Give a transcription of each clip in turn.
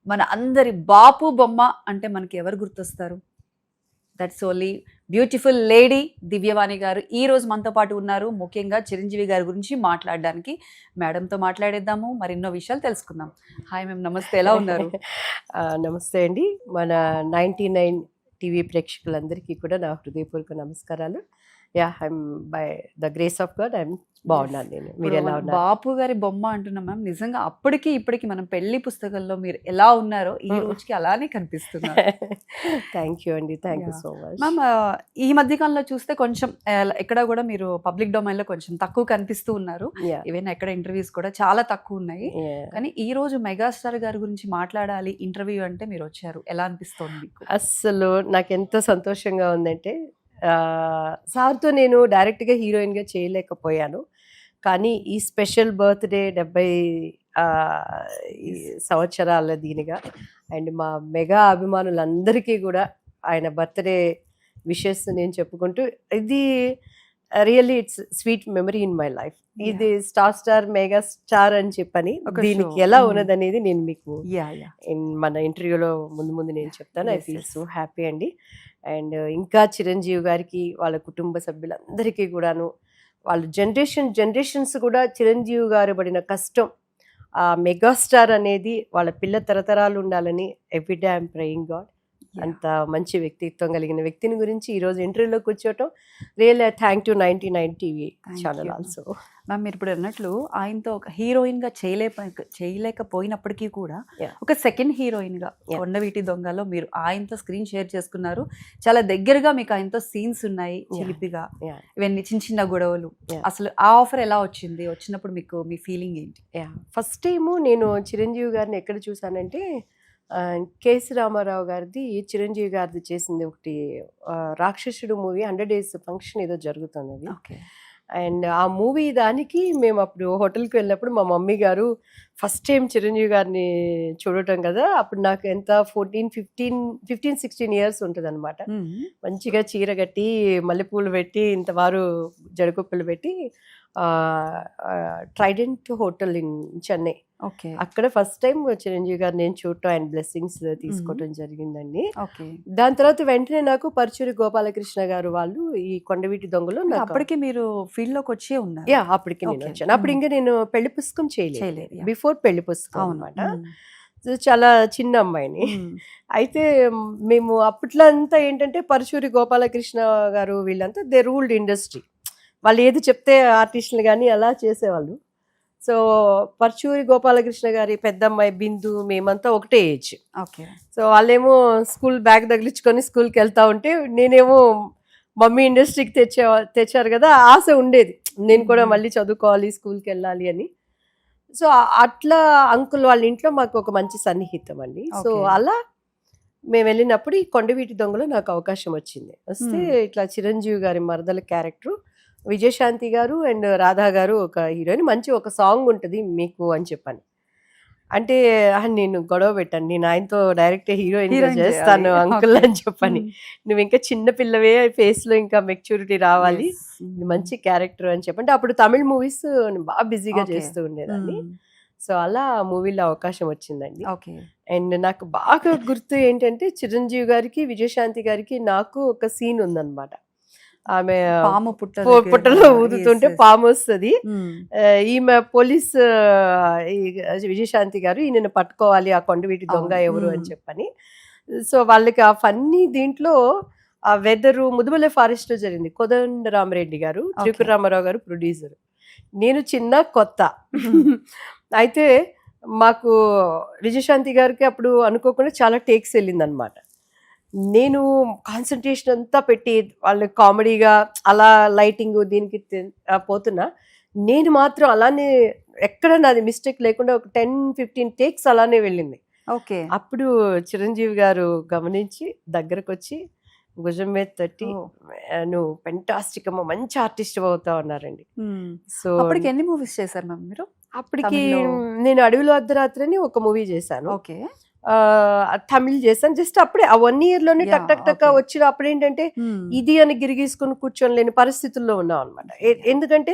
మన అందరి బాపు బొమ్మ అంటే మనకి ఎవరు గుర్తొస్తారు? దట్స్ ఓన్లీ బ్యూటిఫుల్ లేడీ దివ్యవాణి గారు ఈ రోజు మనతో పాటు ఉన్నారు. ముఖ్యంగా చిరంజీవి గారి గురించి మాట్లాడడానికి మేడంతో మాట్లాడేద్దాము, మరెన్నో విషయాలు తెలుసుకుందాం. హాయ్ మ్యామ్, నమస్తే, ఎలా ఉన్నారు? నమస్తే అండి. మన 99 టీవీ ప్రేక్షకులందరికీ కూడా నా హృదయపూర్వక నమస్కారాలు. I'm by the grace of God I'm బాగున్నాను. నేను, మీరు ఎలా ఉన్నారు? బాపు గారి బొమ్మ అంటున్నాం మ్యామ్. నిజంగా అప్పటికి ఇప్పటికి మనం పెళ్లి పుస్తకంలో మీరు ఎలా ఉన్నారో ఈ రోజుకి అలానే కనిపిస్తున్నారు. థ్యాంక్ యూ అండి, thank you so much ma'am. ఈ మధ్య కాలంలో చూస్తే కొంచెం ఎక్కడ కూడా మీరు పబ్లిక్ డొమైన్ లో కొంచెం తక్కువ కనిపిస్తూ ఉన్నారు. ఈవెన్ ఎక్కడ ఇంటర్వ్యూస్ కూడా చాలా తక్కువ ఉన్నాయి. కానీ ఈ రోజు మెగాస్టార్ గారి గురించి మాట్లాడాలి ఇంటర్వ్యూ అంటే మీరు వచ్చారు, ఎలా అనిపిస్తోంది మీకు? అస్సలు నాకు ఎంత సంతోషంగా ఉందంటే, సార్తో నేను డైరెక్ట్గా హీరోయిన్గా చేయలేకపోయాను, కానీ ఈ స్పెషల్ బర్త్డే 70 సంవత్సరాల దీనిగా అండ్ మా మెగా అభిమానులందరికీ కూడా ఆయన బర్త్డే విషెస్ నేను చెప్పుకుంటూ, ఇది really it's sweet memory in my life. ఇది స్టార్ మెగా స్టార్ అని చెప్పని దీనికి ఎలా ఉన్నదనేది నేను మీకు మన ఇంటర్వ్యూలో ముందు నేను చెప్తాను. ఐ ఫీల్ సో హ్యాపీ అండి. అండ్ ఇంకా చిరంజీవి గారికి, వాళ్ళ కుటుంబ సభ్యులందరికీ కూడాను, వాళ్ళు జనరేషన్స్ కూడా చిరంజీవి గారు పడిన కష్టం, ఆ మెగాస్టార్ అనేది వాళ్ళ పిల్ల తరతరాలు ఉండాలని ఎవ్రీడే ఐఎమ్ ప్రేయింగ్ గాడ్. అంత మంచి వ్యక్తిత్వం కలిగిన వ్యక్తిని గురించి ఈరోజు ఇంటర్వ్యూలో కూర్చోవటం real thank to 99 TV channel also. Ma'am, మీరు ఇప్పుడు అన్నట్లు ఆయనతో ఒక హీరోయిన్ గా చేయలేకపోయినప్పటికీ కూడా ఒక సెకండ్ హీరోయిన్ గా కొండవీటి దొంగలో మీరు ఆయనతో స్క్రీన్ షేర్ చేసుకున్నారు. చాలా దగ్గరగా మీకు ఆయనతో సీన్స్ ఉన్నాయి, చిలిపిగా, ఇవన్నీ చిన్న గొడవలు. అసలు ఆ ఆఫర్ ఎలా వచ్చింది? వచ్చినప్పుడు మీకు మీ ఫీలింగ్ ఏంటి? ఫస్ట్ టైము నేను చిరంజీవి గారిని ఎక్కడ చూసానంటే, కేసీ రామారావు గారిది చిరంజీవి గారిది చేసింది ఒకటి రాక్షసుడు మూవీ 100 days ఫంక్షన్ ఏదో జరుగుతుంది అది. అండ్ ఆ మూవీ దానికి మేము అప్పుడు హోటల్కి వెళ్ళినప్పుడు మా మమ్మీ గారు ఫస్ట్ టైం చిరంజీవి గారిని చూడటం కదా, అప్పుడు నాకు ఎంత 15-16 years ఉంటుంది అనమాట. మంచిగా చీర కట్టి మల్లెపూలు పెట్టి ఇంతవారు జడకొప్పులు పెట్టి ట్రైడెంట్ హోటల్ ఇన్ చెన్నై, అక్కడ ఫస్ట్ టైం చిరంజీవి గారు నేను చూడటం, ఆయన బ్లెస్సింగ్స్ తీసుకోవటం జరిగిందండి. దాని తర్వాత వెంటనే నాకు పరుచూరి గోపాలకృష్ణ గారు వాళ్ళు ఈ కొండవీటి దొంగలో, అప్పటికి మీరు ఫీల్డ్ లోకి వచ్చే ఉన్నారు? అప్పటికి నేను వచ్చాను. అప్పుడు ఇంకా నేను పెళ్లి పుస్తకం చేయలేదు, బిఫోర్ పెళ్లి పుస్తకం అనమాట. చాలా చిన్న అమ్మాయిని. అయితే మేము అప్పట్లో అంతా ఏంటంటే పరుచూరి గోపాలకృష్ణ గారు వీళ్ళంతా దే రూల్డ్ ఇండస్ట్రీ, వాళ్ళు ఏది చెప్తే ఆర్టిస్టులు కానీ అలా చేసేవాళ్ళు. సో పరుచూరి గోపాలకృష్ణ గారి పెద్ద అమ్మాయి బిందు, మేమంతా ఒకటే ఏజ్. సో వాళ్ళేమో స్కూల్ బ్యాగ్ తగిలించుకొని స్కూల్కి వెళ్తా ఉంటే, నేనేమో మమ్మీ ఇండస్ట్రీకి తెచ్చారు కదా, ఆశ ఉండేది నేను కూడా మళ్ళీ చదువుకోవాలి, స్కూల్కి వెళ్ళాలి అని. సో అట్లా అంకుల్ వాళ్ళ ఇంట్లో మాకు ఒక మంచి సన్నిహితం అండి. సో అలా మేము వెళ్ళినప్పుడు ఈ కొండవీటి దొంగలో నాకు అవకాశం వచ్చింది. వస్తే ఇట్లా చిరంజీవి గారి మరదల క్యారెక్టర్, విజయశాంతి గారు అండ్ రాధా గారు ఒక హీరోయిన్, మంచి ఒక సాంగ్ ఉంటుంది మీకు అని చెప్పాను. అంటే నేను గొడవ పెట్టాను, నేను ఆయనతో డైరెక్ట్ హీరోయిన్ చేస్తాను అంకుల్ అని చెప్పని. నువ్వు ఇంకా చిన్న పిల్లవే, ఫేస్ లో ఇంకా మెచ్యూరిటీ రావాలి, మంచి క్యారెక్టర్ అని చెప్పంటే, అప్పుడు తమిళ్ మూవీస్ బాగా బిజీగా చేస్తూ ఉండేదాన్ని. సో అలా మూవీలో అవకాశం వచ్చిందండి. అండ్ నాకు బాగా గుర్తు ఏంటంటే, చిరంజీవి గారికి, విజయశాంతి గారికి నాకు ఒక సీన్ ఉందన్నమాట. ఆమె పుట్టలో ఊదుతుంటే పాము వస్తుంది, ఈమె పోలీస్ విజయశాంతి గారు ఈయన పట్టుకోవాలి, ఆ కొండవీటి దొంగ ఎవరు అని చెప్పని. సో వాళ్ళకి ఆ ఫన్నీ దీంట్లో ఆ వెదరు ముదుమలై ఫారెస్ట్ లో జరిగింది. కోదండరామరెడ్డి గారు, త్రిపుర రామారావు గారు ప్రొడ్యూసర్, నేను చిన్న కొత్త. అయితే మాకు విజయశాంతి గారికి అప్పుడు అనుకోకుండా చాలా టేక్స్ వెళ్ళింది అనమాట. నేను కాన్సన్ట్రేషన్ అంతా పెట్టి వాళ్ళు కామెడీగా అలా లైటింగ్ దీనికి పోతున్నా, నేను మాత్రం అలానే ఎక్కడ నాది మిస్టేక్ లేకుండా ఒక 10-15 టేక్స్ అలానే వెళ్ళింది. అప్పుడు చిరంజీవి గారు గమనించి దగ్గరకు వచ్చి భుజం మీద తట్టి, నువ్వు ఫెంటాస్టిక్ అమ్మ, మంచి ఆర్టిస్ట్ అవుతావు అన్నారండి. సో అప్పటికి ఎన్ని మూవీస్ చేశారు మ్యామ్ మీరు? అప్పటికి నేను అడవిలో అర్ధరాత్రి అని ఒక మూవీ చేశాను, తమిళ్ చేశాను. జస్ట్ అప్పుడే ఆ 1 year లోనే టక్ టక్ టక్ వచ్చిన. అప్పుడు ఏంటంటే ఇది అని గిరిగీసుకుని కూర్చొని లేని పరిస్థితుల్లో ఉన్నాం అనమాట. ఎందుకంటే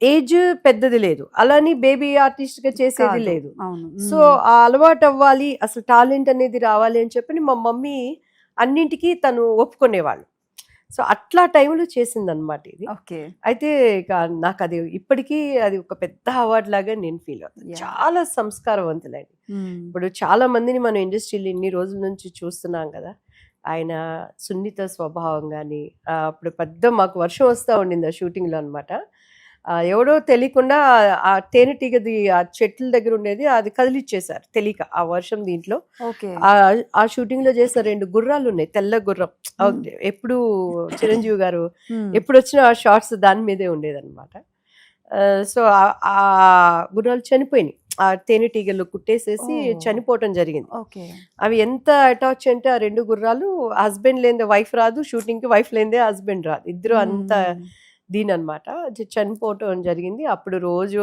ఏజ్ పెద్దది లేదు, అలాని బేబీ ఆర్టిస్ట్ గా చేసేది కాదు. లేదు. అవును. సో ఆ అలవాటు అవ్వాలి, అసలు టాలెంట్ అనేది రావాలి అని చెప్పి మా మమ్మీ అన్నింటికి తను ఒప్పుకునేవాళ్ళు. సో అట్లా టైంలో చేసిందనమాట ఇది. ఓకే. అయితే ఇక నాకు అది ఇప్పటికీ అది ఒక పెద్ద అవార్డు లాగా నేను ఫీల్ అవుతాను. Yeah. చాలా సంస్కారవంతులండి. ఇప్పుడు చాలా మందిని మనం ఇండస్ట్రీలో ఇన్ని రోజుల నుంచి చూస్తున్నాం కదా. ఆయన సున్నిత స్వభావం కానీ, అప్పుడు పెద్ద మాకు వర్షం వస్తూ ఉండింది ఆ షూటింగ్లో అనమాట. ఎవడో తెలియకుండా ఆ తేనెటీగది ఆ చెట్ల దగ్గర ఉండేది, అది కదిలిచ్చేసారు తెలియక ఆ వర్షం దీంట్లో. ఓకే. ఆ షూటింగ్ లో చేసిన 2 గుర్రాలు ఉన్నాయి, తెల్ల గుర్రం. ఎప్పుడు చిరంజీవి గారు ఎప్పుడు వచ్చిన ఆ షార్ట్స్ దాని మీదే ఉండేదన్నమాట. సో ఆ గుర్రాలు చనిపోయినాయి, ఆ తేనెటీగలు కుట్టేసేసి చనిపోవటం జరిగింది. ఓకే. అవి ఎంత అటాచ్ అంటే ఆ 2 గుర్రాలు, హస్బెండ్ లేనిదే వైఫ్ రాదు, షూటింగ్ కి వైఫ్ లేనిదే హస్బెండ్ రాదు, ఇద్దరు అంత దీననమాట. చనిపోవటం జరిగింది. అప్పుడు రోజు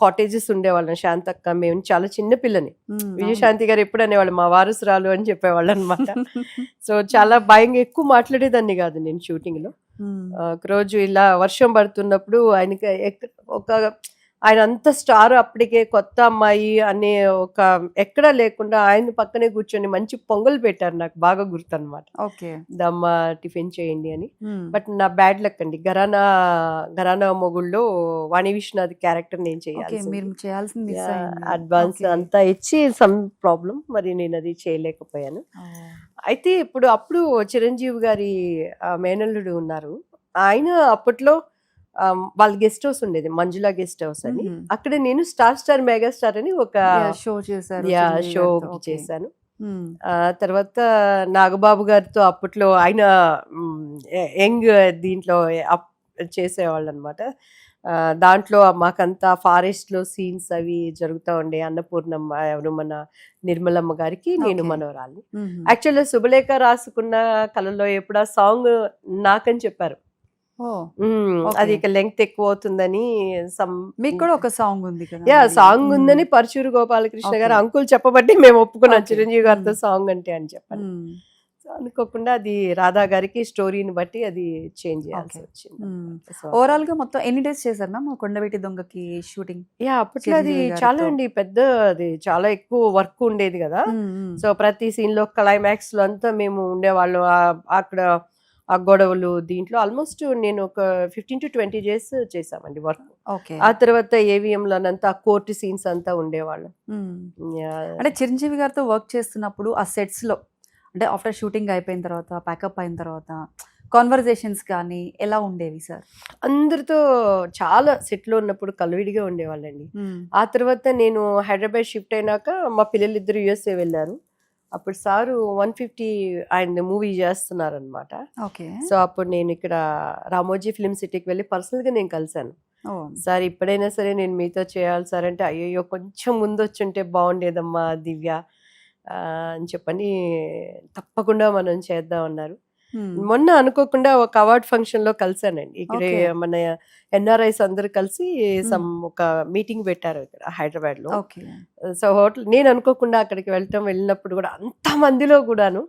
కాటేజెస్ ఉండేవాళ్ళం, శాంతక్క మేము, చాలా చిన్న పిల్లని. విజయశాంతి గారు ఎప్పుడు అనేవాళ్ళు మా వారసురాలు అని చెప్పేవాళ్ళు అనమాట. సో చాలా భయంగా ఎక్కువ మాట్లాడేదాన్ని కాదు నేను షూటింగ్ లో. ఒక రోజు ఇలా వర్షం పడుతున్నప్పుడు ఆయనకి ఒక ఆయన అంత స్టార్, అప్పటికే కొత్త అమ్మాయి అనే ఒక ఎక్కడా లేకుండా ఆయన పక్కనే కూర్చొని మంచి పొంగల్ పెట్టారు, నాకు బాగా గుర్తు అనమాట. ఓకే. దమ్మ టిఫిన్ చేయండి అని. బట్ నా బ్యాడ్ లక్ అండి, ఘరానా మొగుళ్ళో వాణి విశ్వనాథ్ క్యారెక్టర్ నేను చేయాల్సింది అడ్వాన్స్ అంతా ఇచ్చి సమ్ ప్రాబ్లం, మరి నేను అది చేయలేకపోయాను. అయితే అప్పుడు చిరంజీవి గారి మేనల్లుడు ఉన్నారు, ఆయన అప్పట్లో వాళ్ళ గెస్ట్ హౌస్ ఉండేది, మంజులా గెస్ట్ హౌస్ అని. అక్కడ నేను స్టార్ మెగాస్టార్ అని ఒక షో చేశాను. తర్వాత నాగబాబు గారితో అప్పట్లో ఆయన యంగ్ దీంట్లో చేసేవాళ్ళు అనమాట. దాంట్లో మాకంతా ఫారెస్ట్ లో సీన్స్ అవి జరుగుతూ ఉండే. అన్నపూర్ణమ్మ ఎవరు మన నిర్మలమ్మ గారికి నేను మనవరాలి. యాక్చువల్గా శుభలేఖ రాసుకున్న కళలో ఎప్పుడు ఆ సాంగ్ నాకని చెప్పారు. అది ఇక లెంగ్త్ ఎక్కువ అవుతుందని, మీకు కూడా ఒక సాంగ్ ఉంది కదా. సాంగ్ ఉందని పరచూరు గోపాలకృష్ణ గారు అంకుల్ చెప్పబట్టి మేము ఒప్పుకున్నాం చిరంజీవి గారితో సాంగ్ అంటే అని చెప్పాను. అనుకోకుండా అది రాధా గారికి స్టోరీని బట్టి అది చేంజ్ చేయాల్సి వచ్చింది. ఓవరాల్ గా మొత్తం ఎన్ని డేస్ చేశారు మా కొండవీటి దొంగకి షూటింగ్? అప్పట్లో అది చాలా అండి పెద్ద, అది చాలా ఎక్కువ వర్క్ ఉండేది కదా. సో ప్రతి సీన్ లో క్లైమాక్స్ లో అంతా మేము ఉండేవాళ్ళం అక్కడ. ఆ గొడవలు దీంట్లో ఆల్మోస్ట్ నేను ఒక 15 to 20 డేస్ చేసామండి వర్క్. ఆ తర్వాత ఏవిఎం లోనంతా కోర్టు సీన్స్ అంతా ఉండేవాళ్ళం. అంటే చిరంజీవి గారితో వర్క్ చేస్తున్నప్పుడు ఆ సెట్స్ లో, అంటే ఆఫ్టర్ షూటింగ్ అయిపోయిన తర్వాత, ప్యాకప్ అయిన తర్వాత కాన్వర్జేషన్స్ కానీ ఎలా ఉండేవి సార్? అందరితో చాలా సెట్లో ఉన్నప్పుడు కలవిడిగా ఉండేవాళ్ళండి. ఆ తర్వాత నేను హైదరాబాద్ షిఫ్ట్ అయినాక మా పిల్లలు ఇద్దరు యుఎస్ఏ వెళ్ళారు. అప్పుడు సారు 150 ఆయన మూవీ చేస్తున్నారు అనమాట. సో అప్పుడు నేను ఇక్కడ రామోజీ ఫిల్మ్ సిటీకి వెళ్ళి పర్సనల్గా నేను కలిశాను. సార్ ఇప్పుడైనా సరే నేను మీతో చేయాలి సార్ అంటే, అయ్యో కొంచెం ముందు వచ్చుంటే బాగుండేదమ్మా దివ్య అని చెప్పని, తప్పకుండా మనం చేద్దాం అన్నారు. మొన్న అనుకోకుండా ఒక అవార్డ్ ఫంక్షన్ లో కలిసానండి. ఇక్కడ మన ఎన్ఆర్ఐస్ అందరు కలిసి ఒక మీటింగ్ పెట్టారు ఇక్కడ హైదరాబాద్ లో. సో హోటల్ నేను అనుకోకుండా అక్కడికి వెళ్ళినప్పుడు కూడా అంత మందిలో కూడాను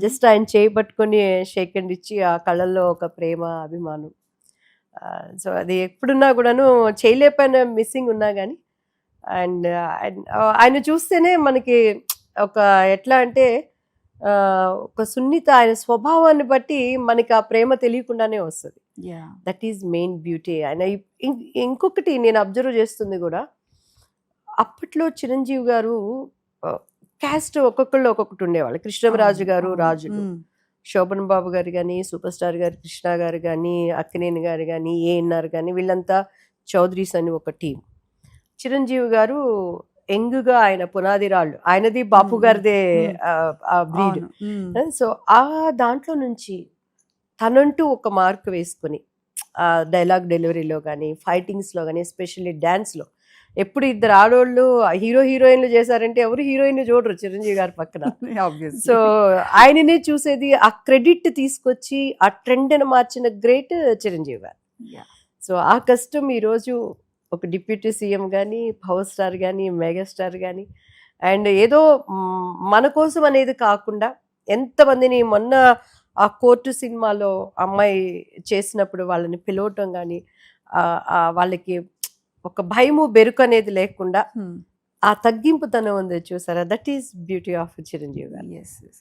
జస్ట్ ఆయన చేయి పట్టుకొని షేక్ హ్యాండ్ ఇచ్చి ఆ కళ్ళల్లో ఒక ప్రేమ, అభిమానం. సో అది ఎప్పుడున్నా కూడాను చేయలేకపోయిన మిస్సింగ్ ఉన్నా కానీ, అండ్ ఆయన చూస్తేనే మనకి ఒక ఎట్లా అంటే ఒక సున్నిత, ఆయన స్వభావాన్ని బట్టి మనకి ఆ ప్రేమ తెలియకుండానే వస్తుంది. That is main beauty. ఆయన ఇంకొకటి నేను అబ్జర్వ్ చేస్తుంది కూడా, అప్పట్లో చిరంజీవి గారు క్యాస్ట్ ఒక్కొక్కళ్ళు ఒక్కొక్కటి ఉండేవాళ్ళు. కృష్ణరాజు గారు రాజులు, శోభన్ బాబు గారు కానీ, సూపర్ స్టార్ గారు కృష్ణ గారు కానీ, అక్కినేని గారు కానీ, ఏఎన్ఆర్ కానీ, వీళ్ళంతా చౌదరీస్ అని ఒక టీం. చిరంజీవి గారు యంగ్గా ఆయన పునాది రాళ్ళు, ఆయనది బాపు గారిదే బ్రీడ్. సో ఆ దాంట్లో నుంచి తనంటూ ఒక మార్క్ వేసుకుని డైలాగ్ డెలివరీలో కానీ, ఫైటింగ్స్లో కానీ, ఎస్పెషల్లీ డ్యాన్స్లో, ఎప్పుడు ఇద్దరు ఆడోళ్ళు హీరోయిన్లు చేశారంటే ఎవరు హీరోయిన్ చూడరు చిరంజీవి గారి పక్కన. సో ఆయననే చూసేది, ఆ క్రెడిట్ తీసుకొచ్చి ఆ ట్రెండ్ని మార్చిన గ్రేట్ చిరంజీవి గారు. సో ఆ కష్టం ఈరోజు ఒక డిప్యూటీ సీఎం కానీ, పవర్ స్టార్ కానీ, మెగాస్టార్ కానీ, అండ్ ఏదో మన కోసం అనేది కాకుండా ఎంతమందిని, మొన్న ఆ కోర్టు సినిమాలో అమ్మాయి చేసినప్పుడు వాళ్ళని పిలవటం కానీ, వాళ్ళకి ఒక భయము బెరుకు అనేది లేకుండా ఆ తగ్గింపుతనం ఉంది చూసారా, that is beauty of Chiranjeevi గారు. ఎస్